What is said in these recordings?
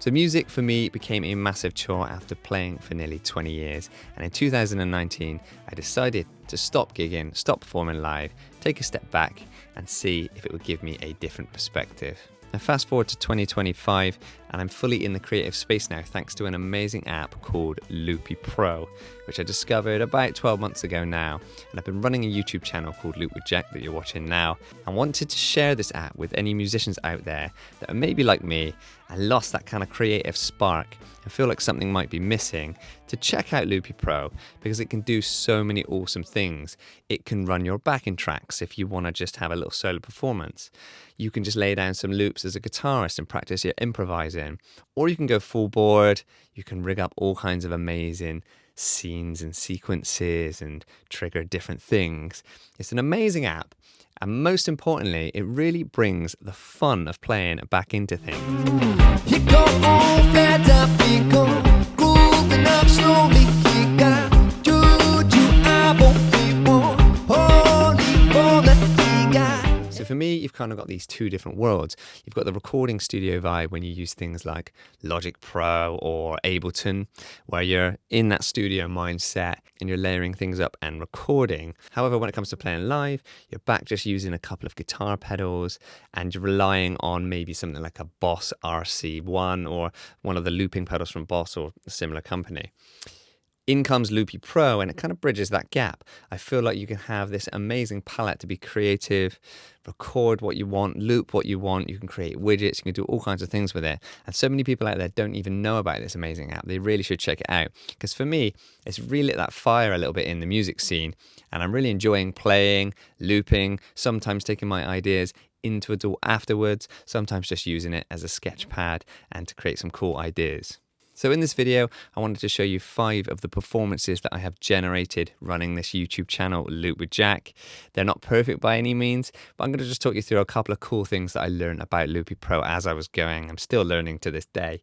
So music for me became a massive chore after playing for nearly 20 years. And in 2019, I decided to stop gigging, stop performing live, take a step back and see if it would give me a different perspective. Now fast forward to 2025 and I'm fully in the creative space now thanks to an amazing app called Loopy Pro, which I discovered about 12 months ago now. And I've been running a YouTube channel called Loop with Jack that you're watching now. I wanted to share this app with any musicians out there that are maybe like me and lost that kind of creative spark and feel like something might be missing, to check out Loopy Pro because it can do so many awesome things. It can run your backing tracks if you want to just have a little solo performance. You can just lay down some loops as a guitarist and practice your improvising. Or you can go full board, you can rig up all kinds of amazing scenes and sequences and trigger different things. It's an amazing app. And most importantly, it really brings the fun of playing back into things. You go on fed up, you go grooving up slowly. You got juju, I won't be one. Holy roller, you got. So for me, you've kind of got these two different worlds. You've got the recording studio vibe when you use things like Logic Pro or Ableton, where you're in that studio mindset and you're layering things up and recording. However, when it comes to playing live, you're back just using a couple of guitar pedals and you're relying on maybe something like a Boss RC1 or one of the looping pedals from Boss or a similar company. In comes Loopy Pro and it kind of bridges that gap. I feel like you can have this amazing palette to be creative, record what you want, loop what you want, you can create widgets, you can do all kinds of things with it. And so many people out there don't even know about this amazing app. They really should check it out. Because for me, it's really lit that fire a little bit in the music scene. And I'm really enjoying playing, looping, sometimes taking my ideas into a DAW afterwards, sometimes just using it as a sketch pad and to create some cool ideas. So in this video, I wanted to show you 5 of the performances that I have generated running this YouTube channel, Loop with Jack. They're not perfect by any means, but I'm going to just talk you through a couple of cool things that I learned about Loopy Pro as I was going. I'm still learning to this day,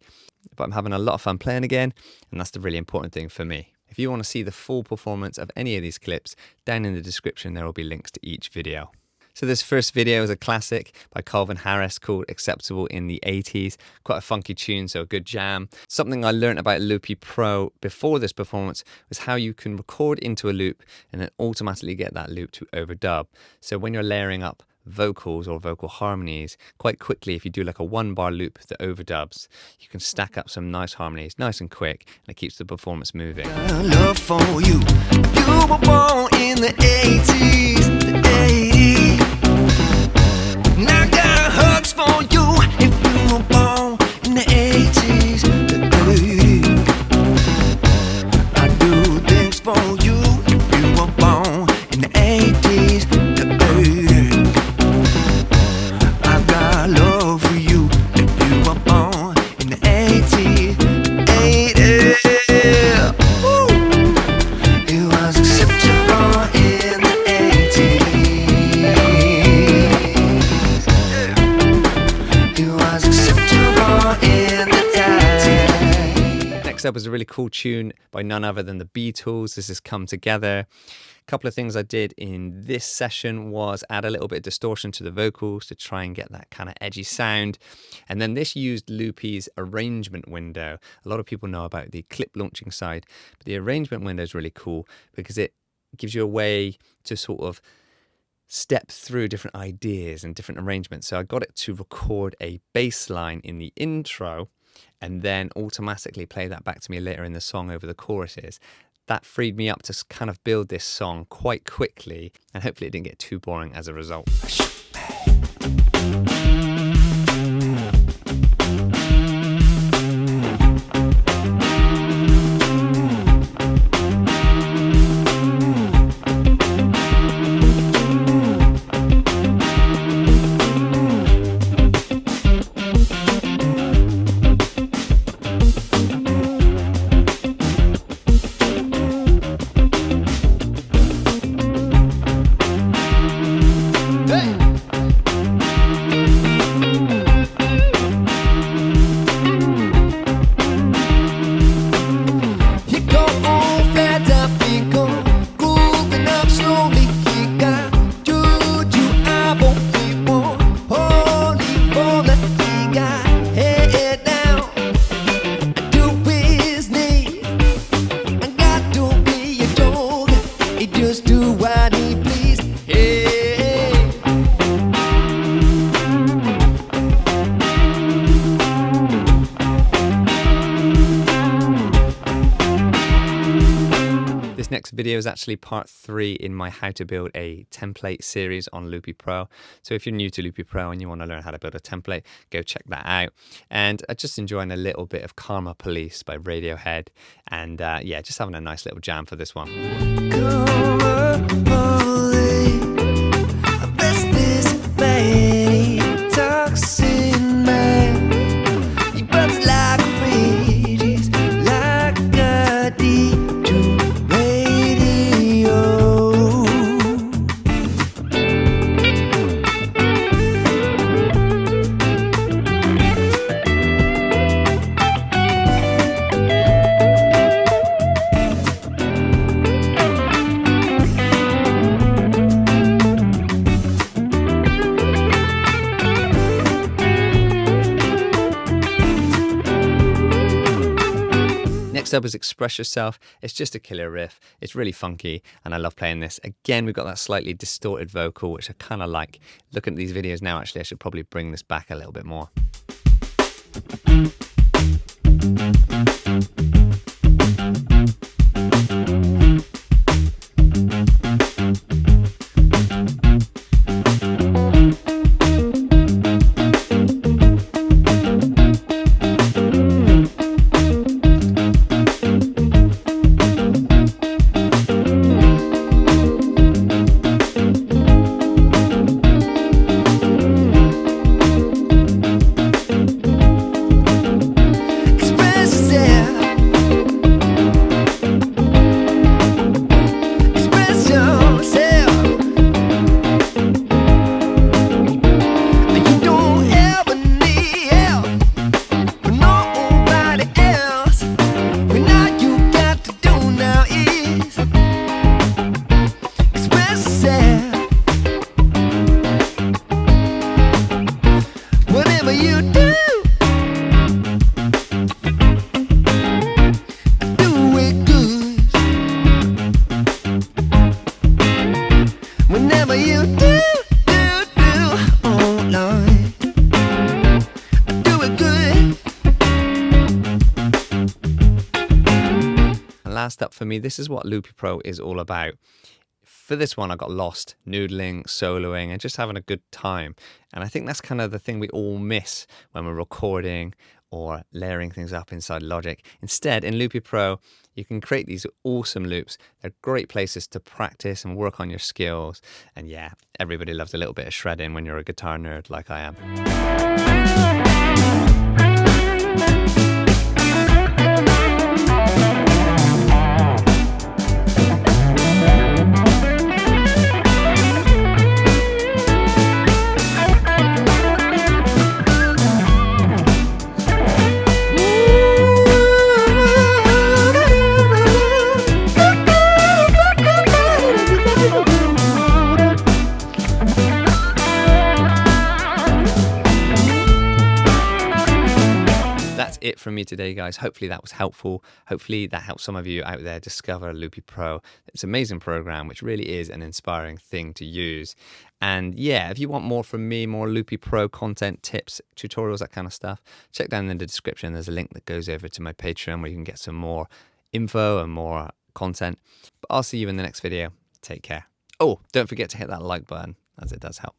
but I'm having a lot of fun playing again, and that's the really important thing for me. If you want to see the full performance of any of these clips, down in the description there will be links to each video. So this first video is a classic by Calvin Harris called Acceptable in the 80s. Quite a funky tune, so a good jam. Something I learned about Loopy Pro before this performance was how you can record into a loop and then automatically get that loop to overdub. So when you're layering up vocals or vocal harmonies, quite quickly if you do like a 1-bar loop that overdubs, you can stack up some nice harmonies nice and quick and it keeps the performance moving. Love for you. You were born in the 80s, the 80s. Now I got hugs for you if you were born in the 80s, the 80s. I do things for you if you were born in the 80s, the 80s. I got love for you if you were born in the 80s, 80s. Woo! It was acceptable in the 80s. It was acceptable in the 80s. Next up is a really cool tune by none other than the Beatles. This has Come Together. A couple of things I did in this session was add a little bit of distortion to the vocals to try and get that kind of edgy sound. And then this used Loopy's arrangement window. A lot of people know about the clip launching side, but the arrangement window is really cool because it gives you a way to sort of step through different ideas and different arrangements. So I got it to record a bass line in the intro and then automatically play that back to me later in the song over the choruses. That freed me up to kind of build this song quite quickly, and hopefully it didn't get too boring as a result. Hey! next video is actually part 3 in my how to build a template series on Loopy Pro. So if you're new to Loopy Pro and you want to learn how to build a template, go check that out. And I'm just enjoying a little bit of Karma Police by Radiohead. And yeah, just having a nice little jam for this one. Next up is Express Yourself. It's just a killer riff. It's really funky and I love playing this. Again, we've got that slightly distorted vocal, which I kind of like. Looking at these videos now, actually, I should probably bring this back a little bit more. Last up for me, this is what Loopy Pro is all about. For this one, I got lost noodling, soloing, and just having a good time. And I think that's kind of the thing we all miss when we're recording or layering things up inside Logic. Instead, in Loopy Pro, you can create these awesome loops. They're great places to practice and work on your skills. And yeah, everybody loves a little bit of shredding when you're a guitar nerd like I am. It from me today, guys. Hopefully that was helpful. Hopefully that helped some of you out there discover Loopy Pro. It's an amazing program, which really is an inspiring thing to use. And yeah, if you want more from me, more Loopy Pro content, tips, tutorials, that kind of stuff, check down in the description. There's a link that goes over to my Patreon where you can get some more info and more content. But I'll see you in the next video. Take care. Oh, don't forget to hit that like button, as it does help.